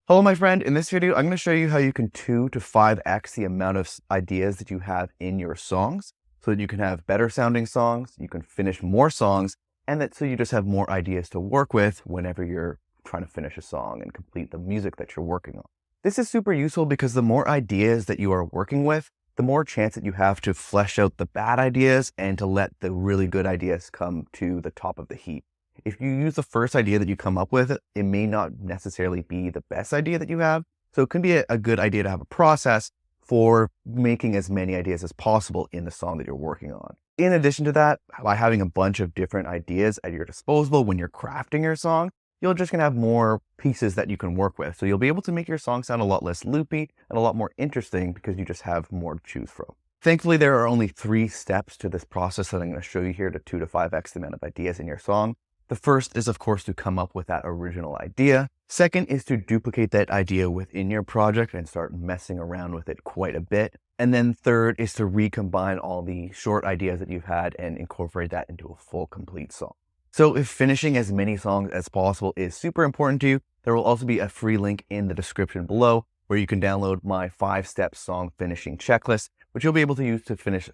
Hello, my friend. In this video, I'm going to show you how you can 2 to 5x the amount of ideas that you have in your songs so that you can have better sounding songs, you can finish more songs, and so you just have more ideas to work with whenever you're trying to finish a song and complete the music that you're working on. This is super useful because the more ideas that you are working with, the more chance that you have to flesh out the bad ideas and to let the really good ideas come to the top of the heap. If you use the first idea that you come up with, it may not necessarily be the best idea that you have. So it can be a good idea to have a process for making as many ideas as possible in the song that you're working on. In addition to that, by having a bunch of different ideas at your disposal when you're crafting your song, you're just going to have more pieces that you can work with. So you'll be able to make your song sound a lot less loopy and a lot more interesting because you just have more to choose from. Thankfully, there are only 3 steps to this process that I'm going to show you here to 2 to 5x the amount of ideas in your song. The first is, of course, to come up with that original idea. Second is to duplicate that idea within your project and start messing around with it quite a bit. And then third is to recombine all the short ideas that you've had and incorporate that into a full, complete song. So if finishing as many songs as possible is super important to you, there will also be a free link in the description below where you can download my 5-step song finishing checklist, which you'll be able to use to finish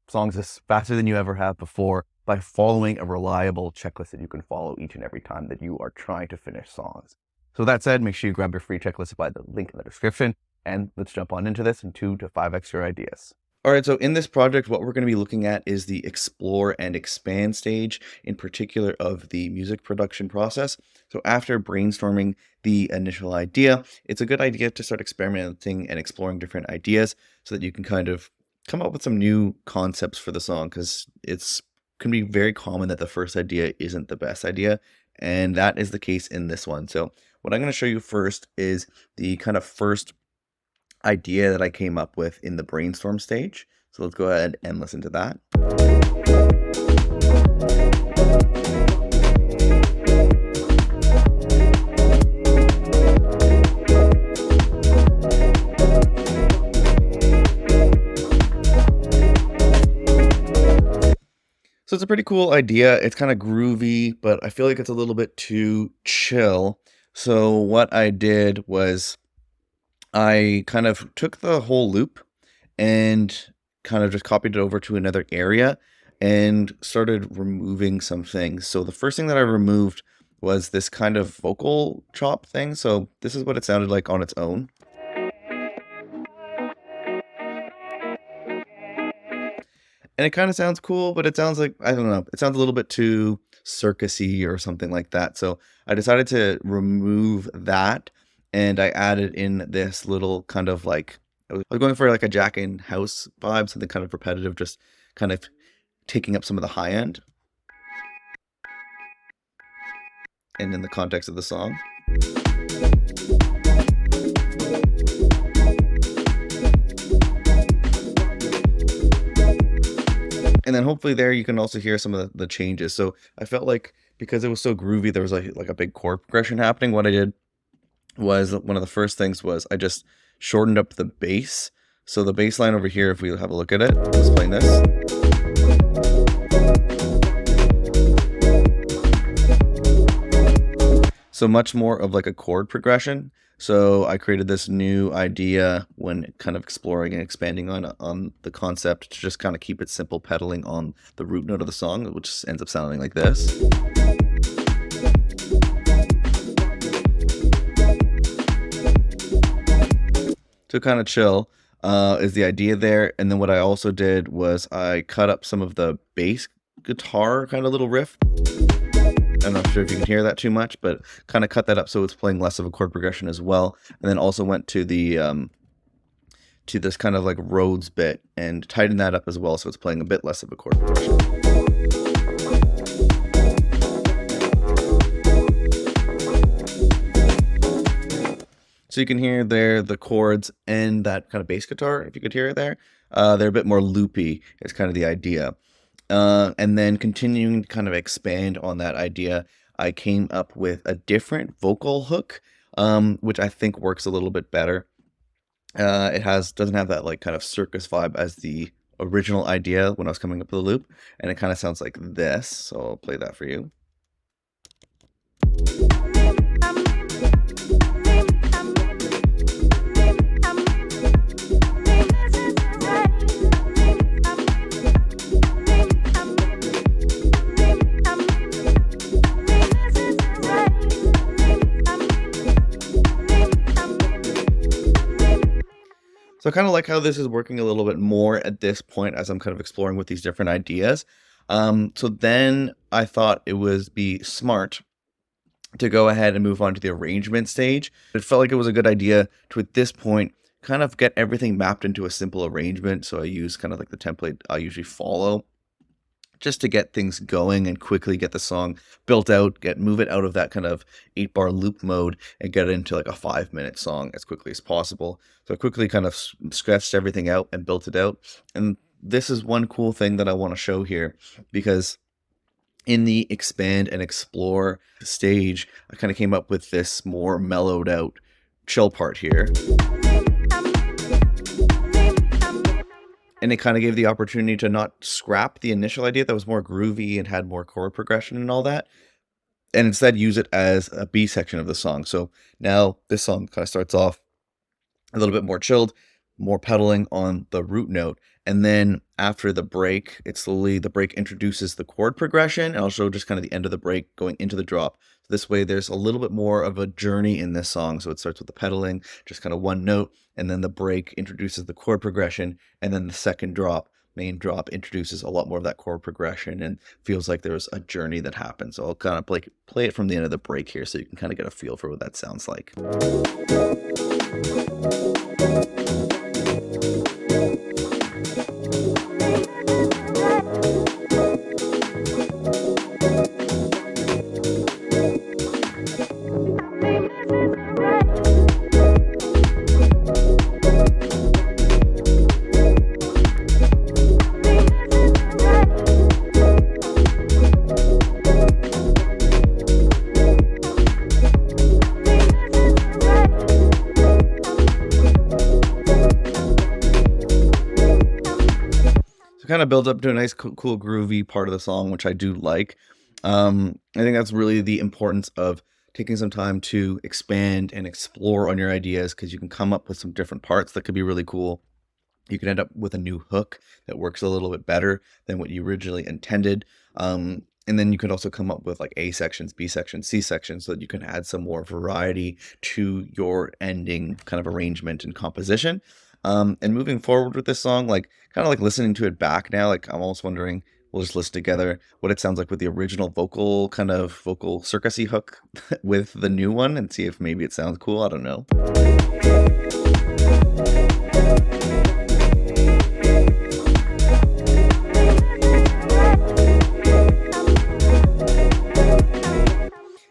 songs as faster than you ever have before by following a reliable checklist that you can follow each and every time that you are trying to finish songs. So that said, make sure you grab your free checklist by the link in the description, and let's jump on into this and 2 to 5x your ideas. All right, so in this project, what we're going to be looking at is the explore and expand stage, in particular of the music production process. So after brainstorming the initial idea, it's a good idea to start experimenting and exploring different ideas so that you can kind of come up with some new concepts for the song, because it's can be very common that the first idea isn't the best idea, and that is the case in this one. So what I'm going to show you first is the kind of first idea that I came up with in the brainstorm stage. So let's go ahead and listen to that. So it's a pretty cool idea. It's kind of groovy, but I feel like it's a little bit too chill. So what I did was I kind of took the whole loop and kind of just copied it over to another area and started removing some things. So the first thing that I removed was this kind of vocal chop thing. So this is what it sounded like on its own. And it kind of sounds cool, but it sounds like, I don't know, it sounds a little bit too circusy or something like that. So I decided to remove that, and I added in this little kind of like, I was going for like a Jack in House vibe, something kind of repetitive, just kind of taking up some of the high end. And in the context of the song. And then hopefully there you can also hear some of the changes. So I felt like because it was so groovy, there was like a big chord progression happening. What I did was, one of the first things was I just shortened up the bass. So the bass line over here, if we have a look at it, let's play this. So much more of like a chord progression. So I created this new idea when kind of exploring and expanding on the concept to just kind of keep it simple, pedaling on the root note of the song, which ends up sounding like this. So kind of chill is the idea there. And then what I also did was I cut up some of the bass guitar kind of little riff. I'm not sure if you can hear that too much, but kind of cut that up so it's playing less of a chord progression as well. And then also went to the to this kind of like Rhodes bit and tightened that up as well so it's playing a bit less of a chord progression. So you can hear there the chords and that kind of bass guitar, if you could hear it there. They're a bit more loopy is kind of the idea. And then continuing to kind of expand on that idea, I came up with a different vocal hook, which I think works a little bit better. It doesn't have that like kind of circus vibe as the original idea when I was coming up with the loop, and it kind of sounds like this. So I'll play that for you. So I kind of like how this is working a little bit more at this point as I'm kind of exploring with these different ideas. So then I thought it would be smart to go ahead and move on to the arrangement stage. It felt like it was a good idea to, at this point, kind of get everything mapped into a simple arrangement. So I use kind of like the template I usually follow just to get things going and quickly get the song built out, move it out of that kind of 8-bar loop mode and get it into like a 5-minute song as quickly as possible. So I quickly kind of sketched everything out and built it out. And this is one cool thing that I want to show here, because in the expand and explore stage, I kind of came up with this more mellowed out chill part here. And it kind of gave the opportunity to not scrap the initial idea that was more groovy and had more chord progression and all that, and instead use it as a B section of the song. So now this song kind of starts off a little bit more chilled, more pedaling on the root note. And then after the break, the break introduces the chord progression. And I'll show just kind of the end of the break going into the drop. So this way there's a little bit more of a journey in this song. So it starts with the pedaling, just kind of one note, and then the break introduces the chord progression. And then the second drop, main drop, introduces a lot more of that chord progression and feels like there's a journey that happens. So I'll kind of play it from the end of the break here so you can kind of get a feel for what that sounds like. Kind of build up to a nice, cool, groovy part of the song, which I do like. I think that's really the importance of taking some time to expand and explore on your ideas, because you can come up with some different parts that could be really cool. You can end up with a new hook that works a little bit better than what you originally intended. And then you could also come up with like A sections, B sections, C sections, so that you can add some more variety to your ending kind of arrangement and composition. And moving forward with this song, like kind of like listening to it back now, like I'm almost wondering, we'll just listen together what it sounds like with the original vocal circusy hook with the new one and see if maybe it sounds cool. I don't know.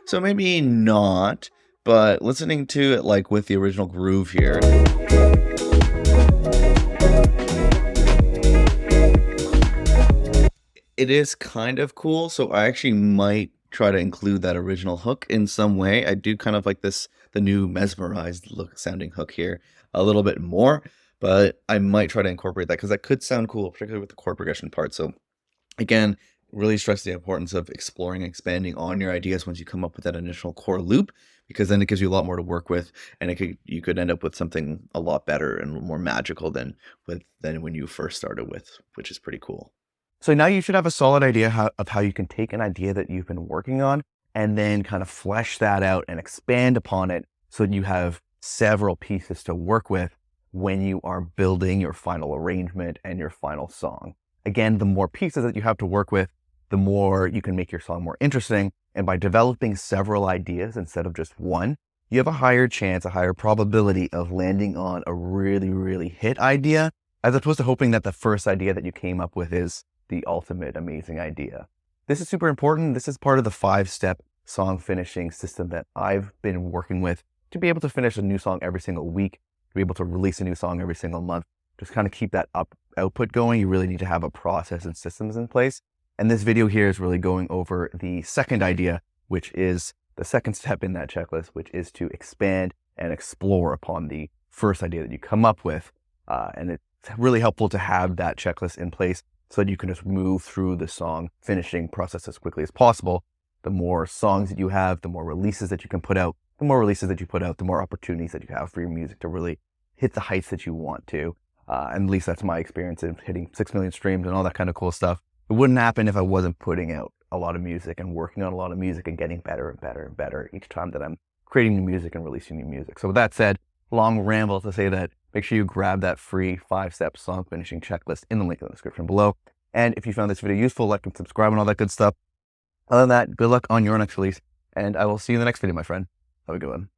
So maybe not, but listening to it like with the original groove here. It is kind of cool, so I actually might try to include that original hook in some way. I do kind of like the new mesmerized sounding hook here a little bit more, but I might try to incorporate that because that could sound cool, particularly with the chord progression part. So again, really stress the importance of exploring and expanding on your ideas once you come up with that initial core loop, because then it gives you a lot more to work with, and you could end up with something a lot better and more magical than when you first started with, which is pretty cool. So now you should have a solid idea of how you can take an idea that you've been working on and then kind of flesh that out and expand upon it so that you have several pieces to work with when you are building your final arrangement and your final song. Again, the more pieces that you have to work with, the more you can make your song more interesting. And by developing several ideas instead of just one, you have a higher chance, a higher probability of landing on a really, really hit idea, as opposed to hoping that the first idea that you came up with is the ultimate amazing idea. This is super important. This is part of the 5-step song finishing system that I've been working with to be able to finish a new song every single week, to be able to release a new song every single month. Just kind of keep that output going. You really need to have a process and systems in place. And this video here is really going over the second idea, which is the second step in that checklist, which is to expand and explore upon the first idea that you come up with. And it's really helpful to have that checklist in place so that you can just move through the song finishing process as quickly as possible. The more songs that you have, the more releases that you can put out. The more releases that you put out, the more opportunities that you have for your music to really hit the heights that you want to. And at least that's my experience in hitting 6 million streams and all that kind of cool stuff. It wouldn't happen if I wasn't putting out a lot of music and working on a lot of music and getting better and better and better each time that I'm creating new music and releasing new music. So with that said, long ramble to say that make sure you grab that free 5-step song finishing checklist in the link in the description below. And if you found this video useful, like and subscribe and all that good stuff. Other than that, good luck on your next release, and I will see you in the next video, my friend. Have a good one.